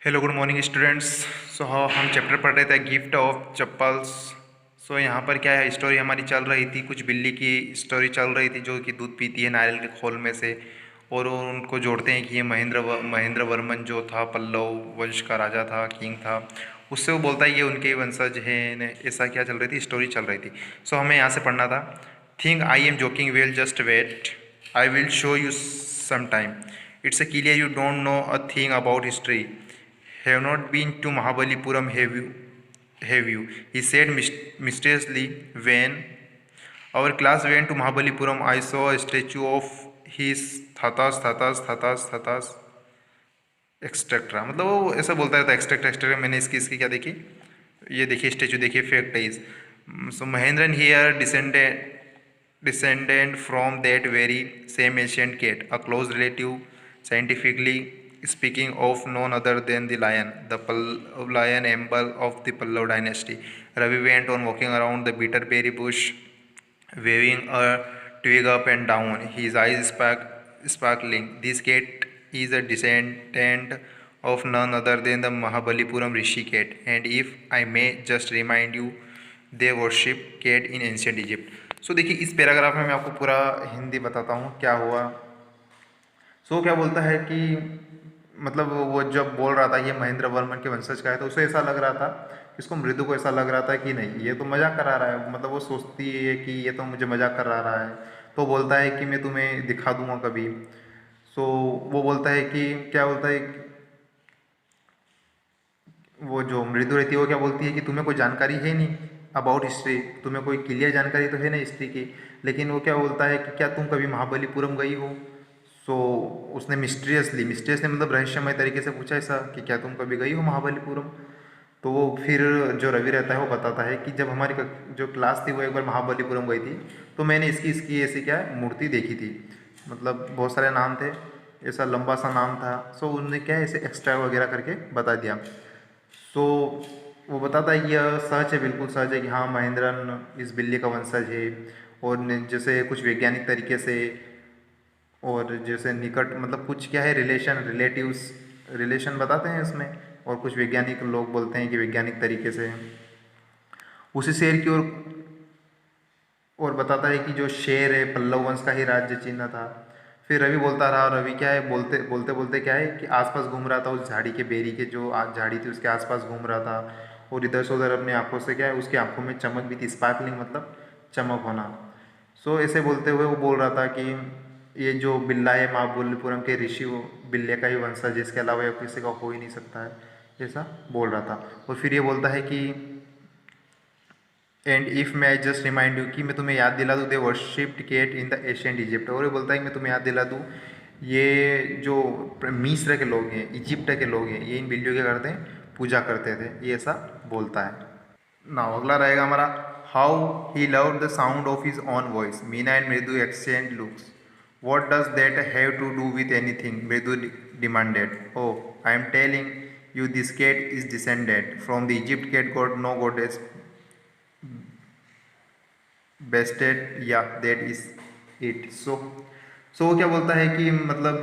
Hello good morning students. So हम chapter पढ़ रहे थे गिफ्ट ऑफ चप्पल्स। सो यहाँ पर क्या है, स्टोरी हमारी चल रही थी, कुछ बिल्ली की स्टोरी चल रही थी जो कि दूध पीती है नारियल के खोल में से। और वो उनको जोड़ते हैं कि ये महेंद्र वर्मन जो था पल्लव वंश का राजा था, किंग था। उससे वो बोलता है ये उनके वंशज हैं ने, ऐसा क्या चल रही थी, स्टोरी चल रही थी। सो हमें यहाँ से पढ़ना था। Think I am joking well, just wait, I will show you some time. It's a clear you don't know a thing about history. Have not been to Mahabalipuram, have you? Have you? He said mysteriously. When our class went to Mahabalipuram, I saw a statue of his Thatas, एक्सट्रेक्ट्रा। मतलब वो ऐसा बोलता रहता है extract extract. मैंने इसकी इसकी क्या देखी, ये देखिए स्टेचू देखिए, fact is so Mahendran here descendant from that very same ancient cat, a close relative, scientifically speaking, of none other than the lion, the lion emblem of the Pallav dynasty. Ravi went on walking around the bitterberry bush, waving a twig up and down, his eyes sparkling. This cat is a descendant of none other than the Mahabalipuram Rishi cat, and if I may just remind you, they worship cat in ancient Egypt. सो देखिए इस paragraph में मैं आपको पूरा हिंदी बताता हूँ क्या हुआ। सो क्या बोलता है कि मतलब वो जब बोल रहा था ये महेंद्र वर्मन के वंशज का है, तो उसे ऐसा लग रहा था, इसको मृदु को ऐसा लग रहा था कि नहीं ये तो मजाक करा रहा है। मतलब वो सोचती है कि ये तो मुझे मजाक करा रहा है, तो बोलता है कि मैं तुम्हें दिखा दूंगा कभी। सो वो बोलता है कि क्या बोलता है, वो जो मृदु रहती है वो क्या बोलती है कि तुम्हें कोई जानकारी है नहीं अबाउट हिस्ट्री, तुम्हें कोई क्लियर जानकारी तो है नहीं हिस्ट्री की। लेकिन वो क्या बोलता है कि क्या तुम कभी महाबलीपुरम गई हो। सो उसने मिस्टीरियसली मतलब रहस्यमय तरीके से पूछा ऐसा कि क्या तुम कभी गई हो महाबलीपुरम। तो वो फिर जो रवि रहता है वो बताता है कि जब हमारी जो क्लास थी वो एक बार महाबलीपुरम गई थी, तो मैंने इसकी इसकी ऐसी क्या है मूर्ति देखी थी। मतलब बहुत सारे नाम थे, ऐसा लंबा सा नाम था। सो उन्होंने क्या है ऐसे एक्स्ट्रा वगैरह करके बता दिया। तो वो बताता है कि यह सच है, बिल्कुल सच है कि हाँ महेंद्रन इस बिल्ली का वंशज है। और जैसे कुछ वैज्ञानिक तरीके से, और जैसे निकट मतलब कुछ क्या है रिलेटिव्स रिलेशन बताते हैं इसमें। और कुछ वैज्ञानिक लोग बोलते हैं कि वैज्ञानिक तरीके से उसी शेर की ओर, और बताता है कि जो शेर है पल्लव वंश का ही राज्य चिन्ह था। फिर रवि बोलता रहा, और रवि क्या है बोलते बोलते बोलते क्या है कि आसपास घूम रहा था, उस झाड़ी के बेरी के जो झाड़ी थी उसके आसपास घूम रहा था। और इधर से उधर अपनी आंखों से क्या है उसकी आंखों में चमक भी थी, स्पार्कलिंग मतलब चमक होना। सो ऐसे बोलते हुए वो बोल रहा था कि ये जो बिल्ला है महाबलीपुरम के ऋषि वो बिल्ले का ही वंशज, इसके अलावा किसी का हो ही नहीं सकता है, ऐसा बोल रहा था। और फिर ये बोलता है कि एंड इफ़ मैं आई जस्ट रिमाइंड यू, कि मैं तुम्हें याद दिला दूँ, they worshipped cat in the ancient Egypt. और ये बोलता है कि मैं तुम्हें याद दिला दूँ, ये जो मिस्र के लोग हैं, इजिप्ट के लोग हैं, ये इन बिल्लियों क्या करते हैं, पूजा करते थे, ये ऐसा बोलता है। नाउ अगला रहेगा हमारा, how he loved the sound of his own voice. Meena and Mridu exchange looks. What does that have to do with anything, Mridu demanded. Oh I am telling you this cat is descended from the Egypt cat god, no goddess Bastet, yeah that is it. सो वो क्या बोलता है कि मतलब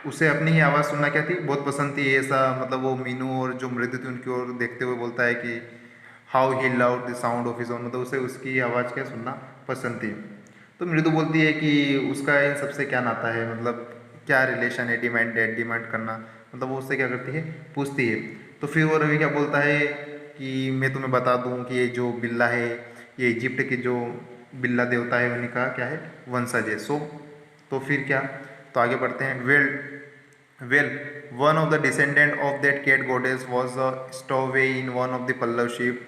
उसे अपनी ही आवाज़ सुनना क्या थी, बहुत पसंद थी ऐसा। मतलब वो मीनू और जो मृदु थी उनकी ओर देखते हुए बोलता है कि how he love the sound of his own, मतलब उसे उसकी आवाज़ क्या सुनना पसंद थी। तो मृदु बोलती है कि उसका इन सबसे क्या नाता है, मतलब क्या रिलेशन है डिमांड करना, मतलब वो उससे क्या करती है, पूछती है। तो फिर वो रवि क्या बोलता है कि मैं तुम्हें बता दूं कि ये जो बिल्ला है ये इजिप्ट के जो बिल्ला देवता है उन्हीं का क्या है, वंशज है। सो तो फिर क्या, तो आगे बढ़ते हैं। Well, one of the descendant of that cat goddess was a stowaway in one of the Pallav ship,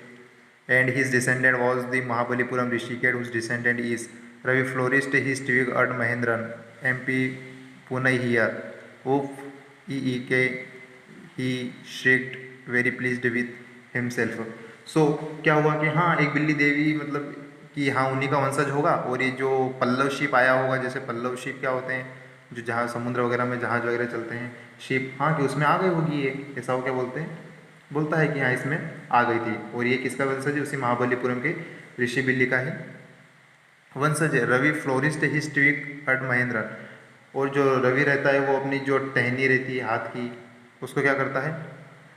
and his descendant was the Mahabalipuram Rishi cat, whose descendant is Ravi flourished his twig at Mahendran, MP Pune here. Oof, E.E.K. He shrieked, very pleased with himself. So क्या हुआ कि हाँ एक बिल्ली देवी मतलब कि हाँ उन्हीं का वंशज होगा, और ये जो पल्लव शिप आया होगा, जैसे पल्लव शिप क्या होते हैं जो जहाज समुद्र वगैरह में जहाज वगैरह चलते हैं, शिप, हाँ कि उसमें आ गई होगी ये, ऐसा वो क्या बोलते हैं, बोलता है कि हाँ इसमें आ गई थी। और ये किसका वंशज है, उसी महाबलीपुरम के ऋषि बिल्ली का ही वंशज है। Ravi florist his twig at Mahendra. और जो रवि रहता है वो अपनी जो टहनी रहती है हाथ की, उसको क्या करता है,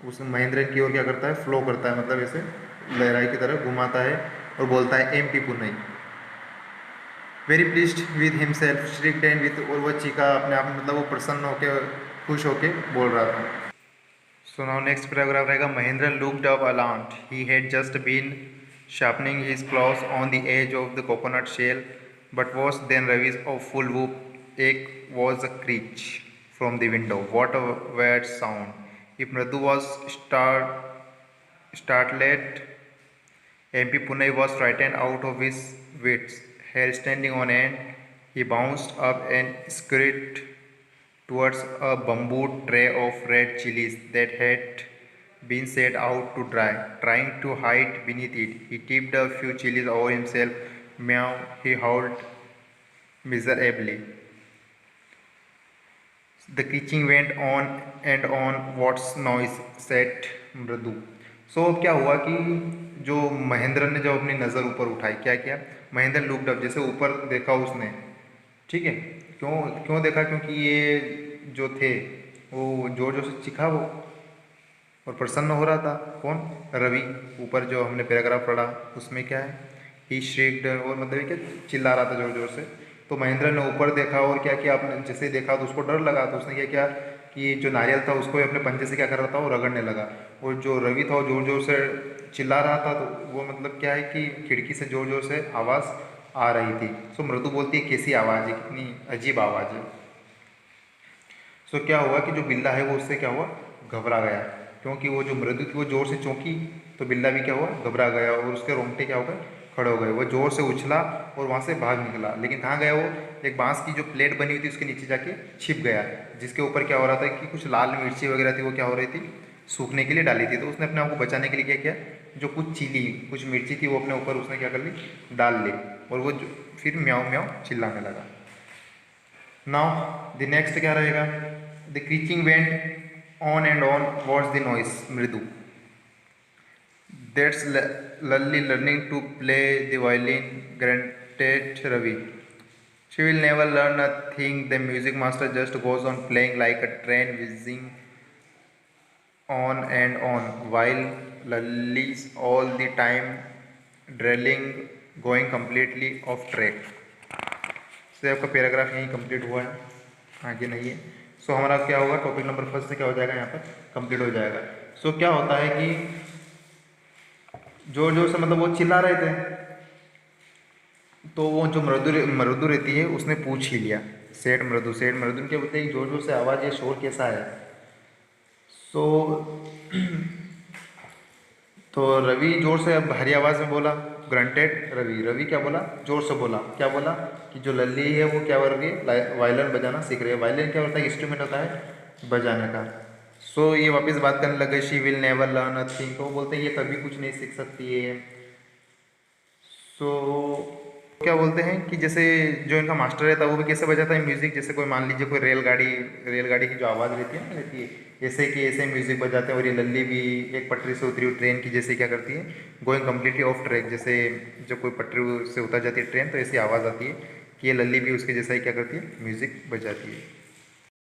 उस महेंद्र की ओर क्या करता है, फ्लो करता है, मतलब ऐसे लहराई की तरह घुमाता है और बोलता है एम पी पुनई। Very pleased with himself shrieked and with, और वो चीखा अपने आप में, मतलब वो प्रसन्न होके, खुश होके बोल रहा था। सो नाउ नेक्स्ट पैराग्राफ रहेगा, Mahendra looked up alarmed, he had just been sharpening his claws on the edge of the coconut shell, but was then Ravi's awful whoop. Ek was a screech from the window. What a weird sound! If Mradu was startled, MP Punai was frightened out of his wits. Hair standing on end, he bounced up and scurried towards a bamboo tray of red chilies that had been set out to dry. Trying to hide beneath it, he tipped a few chilies over himself. Meow, he howled miserably. The creaking went on and on. What's noise? said मृदु. सो अब क्या हुआ कि जो महेंद्र ने जब अपनी नज़र ऊपर उठाई, क्या किया, महेंद्र लुक्ड अप, जैसे ऊपर देखा उसने, ठीक है, क्यों क्यों देखा, क्योंकि ये जो थे वो जोर जोर से चीखा वो, और प्रसन्न हो रहा था। कौन, रवि। ऊपर जो हमने पैराग्राफ पढ़ा उसमें क्या है, ही श्रीक्ड, और मतलब क्या, चिल्ला रहा था जोर जोर से। तो महेंद्र ने ऊपर देखा और क्या किया, आपने जैसे देखा तो उसको डर लगा, तो उसने क्या किया कि जो नारियल था उसको अपने पंजे से क्या कर रहा था, वो रगड़ने लगा। और जो रवि था वो जोर जोर से चिल्ला रहा था, तो वो मतलब क्या है कि खिड़की से जोर जोर से आवाज़ आ रही थी। सो मृदु बोलती है कैसी आवाज़ है, कितनी अजीब आवाज़ है। सो क्या हुआ कि जो बिल्ला है वो उससे क्या हुआ, घबरा गया, क्योंकि वो जो मृदु थी वो जोर से चौंकी, तो बिल्ला भी क्या हुआ, घबरा गया, और उसके रोंगटे क्या हो गए, खड़े हो गए। वो जोर से उछला और वहाँ से भाग निकला, लेकिन कहाँ गया वो, एक बांस की जो प्लेट बनी हुई थी उसके नीचे जाके छिप गया, जिसके ऊपर क्या हो रहा था कि कुछ लाल मिर्ची वगैरह थी, वो क्या हो रही थी, सूखने के लिए डाली थी। तो उसने अपने आप को बचाने के लिए क्या किया, जो कुछ चिली, कुछ मिर्ची थी वो अपने ऊपर उसने क्या कर ली, डाल ली, और वो फिर म्याऊं म्याऊं चिल्लाने लगा। नाउ द नेक्स्ट क्या रहेगा, the creaking went on and on, what's the noise, Mridu, that's Lalli learning to play the violin, granted Ravi, she will never learn a thing, the music master just goes on playing like a train whizzing on and on while lullies all the time drilling going completely off track. से आपका paragraph यहीं complete हुआ है, आगे नहीं है। सो हमारा क्या होगा, टॉपिक नंबर फर्स्ट से क्या हो जाएगा, यहाँ पर कंप्लीट हो जाएगा। सो क्या होता है कि जोर जोर से मतलब वो चिल्ला रहे थे, तो वो जो मृदु रहती है उसने पूछ ही लिया, सेठ मृदु ने क्या बोलते हैं, जोर जोर से आवाज़, ये शोर कैसा है। सो तो रवि जोर से अब भारी आवाज़ में बोला, ग्रंटेड रवि क्या बोला, जोर से बोला, क्या बोला कि जो लल्ली है वो क्या कर रही है, वायलिन बजाना सीख रही है। वायलिन क्या होता है, इंस्ट्रूमेंट होता है बजाने का। सो ये वापस बात करने लगे, she will never learn a thing, तो वो बोलते हैं ये कभी कुछ नहीं सीख सकती है। सो क्या बोलते हैं कि जैसे जो इनका मास्टर रहता है वो भी कैसे बजाता है म्यूज़िक, जैसे कोई मान लीजिए कोई रेलगाड़ी की जो आवाज़ रहती है ऐसे कि ऐसे म्यूज़िक बजाते हैं, और ये लल्ली भी एक पटरी से उतरी हुई ट्रेन की जैसे क्या करती है, गोइंग कम्प्लीटली ऑफ ट्रैक, जैसे जब कोई पटरी से उतर जाती है ट्रेन तो ऐसी आवाज़ आती है कि ये लल्ली भी उसके जैसा ही क्या करती है, म्यूज़िक बजाती है।